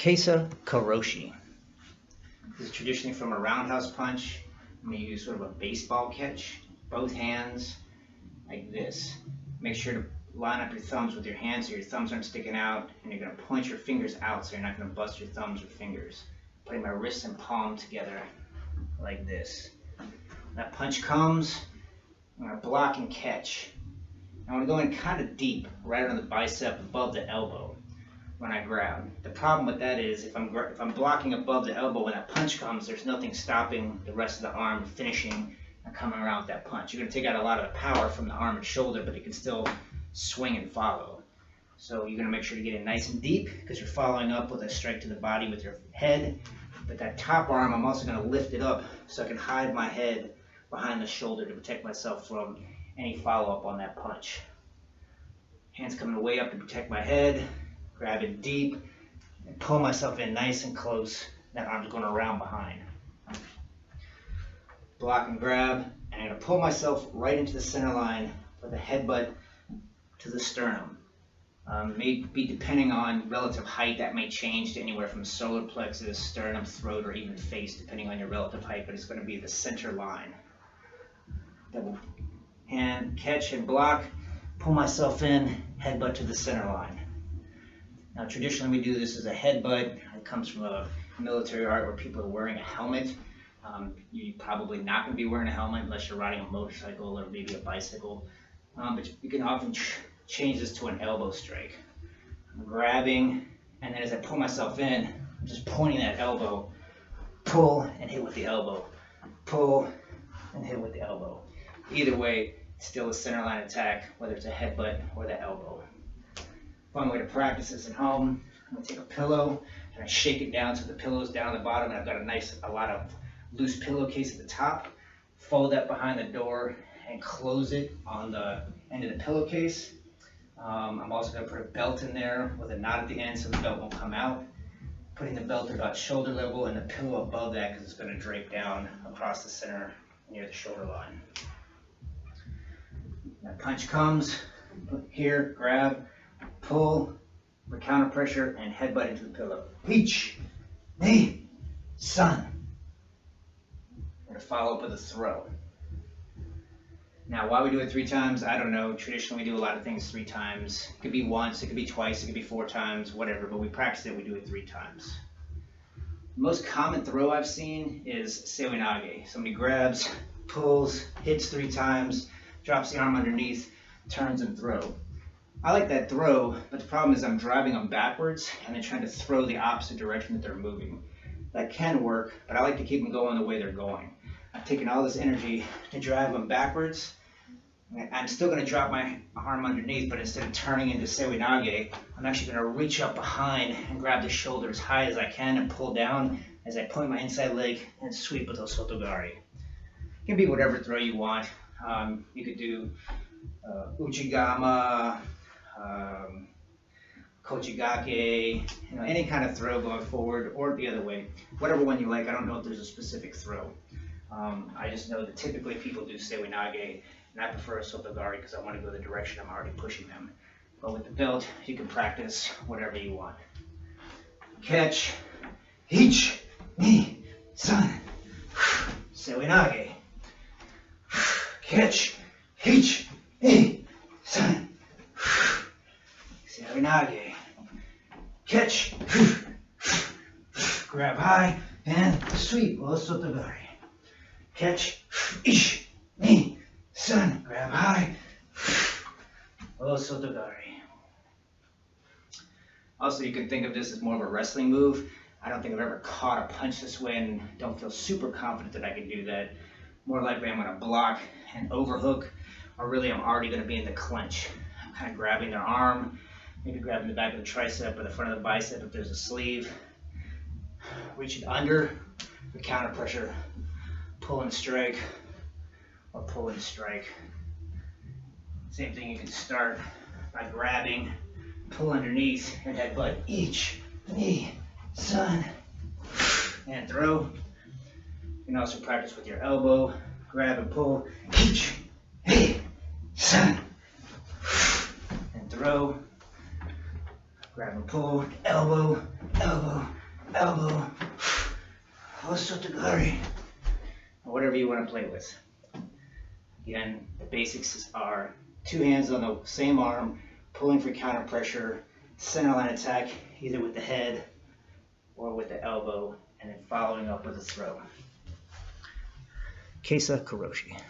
Kesa Karoshi. This is traditionally from a roundhouse punch. I'm going to use sort of a baseball catch, both hands like this. Make sure to line up your thumbs with your hands so your thumbs aren't sticking out, and you're going to point your fingers out so you're not going to bust your thumbs or fingers. Putting my wrists and palm together like this. When that punch comes, I'm going to block and catch. I want to go in kind of deep, right on the bicep above the elbow when I grab. The problem with that is if I'm blocking above the elbow when that punch comes, there's nothing stopping the rest of the arm finishing and coming around with that punch. You're going to take out a lot of the power from the arm and shoulder, but it can still swing and follow. So you're going to make sure to get in nice and deep because you're following up with a strike to the body with your head. But that top arm, I'm also going to lift it up so I can hide my head behind the shoulder to protect myself from any follow-up on that punch. Hands coming way up to protect my head, grab it deep, and pull myself in nice and close. That arm's going around behind. Block and grab, and I'm going to pull myself right into the center line with a headbutt to the sternum. May be depending on relative height, that may change to anywhere from solar plexus, sternum, throat, or even face, depending on your relative height, but it's going to be the center line. Double hand, catch and block, pull myself in, headbutt to the center line. Now traditionally we do this as a headbutt. It comes from a military art where people are wearing a helmet. You're probably not going to be wearing a helmet unless you're riding a motorcycle or maybe a bicycle. But you can often change this to an elbow strike. I'm grabbing, and then as I pull myself in, I'm just pointing that elbow, pull and hit with the elbow, pull and hit with the elbow. Either way, it's still a center line attack, whether it's a headbutt or the elbow. Fun way to practice this at home. I'm going to take a pillow and I shake it down so the pillow's down at the bottom, and I've got a lot of loose pillowcase at the top. Fold that behind the door and close it on the end of the pillowcase. I'm also going to put a belt in there with a knot at the end so the belt won't come out. Putting the belt about shoulder level and the pillow above that because it's going to drape down across the center near the shoulder line. That punch comes, here, grab, pull, with counter pressure, and headbutt into the pillow. Reach, knee, sun. I'm going to follow up with a throw. Now, why we do it 3 times, I don't know. Traditionally, we do a lot of things 3 times. It could be once, it could be twice, it could be 4 times, whatever, but we practice it, we do it 3 times. The most common throw I've seen is Suigetsukan. Somebody grabs, pulls, hits 3 times, drops the arm underneath, turns and throw. I like that throw, but the problem is I'm driving them backwards and then trying to throw the opposite direction that they're moving. That can work, but I like to keep them going the way they're going. I've taken all this energy to drive them backwards. I'm still going to drop my arm underneath, but instead of turning into Suigetsukan, I'm actually going to reach up behind and grab the shoulder as high as I can and pull down as I point my inside leg and sweep with a sotogari. It can be whatever throw you want. You could do uchigama, kochigake, any kind of throw going forward or the other way. Whatever one you like. I don't know if there's a specific throw. I just know that typically people do Suigetsukan, and I prefer a sotogari because I want to go the direction I'm already pushing them. But with the belt, you can practice whatever you want. Catch, ichi, ni, san, Suigetsukan. Catch, ichi, ni, san, Suigetsukan. Catch, grab high, and sweep, sotogari. Catch, ichi, ni, san, grab high, sotogari. Also, you can think of this as more of a wrestling move. I don't think I've ever caught a punch this way and don't feel super confident that I can do that. More likely I'm going to block and overhook, or really I'm already going to be in the clinch. I'm kind of grabbing their arm, maybe grabbing the back of the tricep or the front of the bicep if there's a sleeve. Reach it under with counter pressure. Pull and strike, or pull and strike. Same thing, you can start by grabbing, pull underneath, and headbutt each, knee, sun, and throw. You can also practice with your elbow, grab and pull, each, knee, sun, and throw. Grab and pull, elbow, elbow, elbow, Hosotogari, or whatever you want to play with. Again, the basics are 2 hands on the same arm, pulling for counter pressure, center line attack, either with the head or with the elbow, and then following up with a throw. Kesa Karoshi.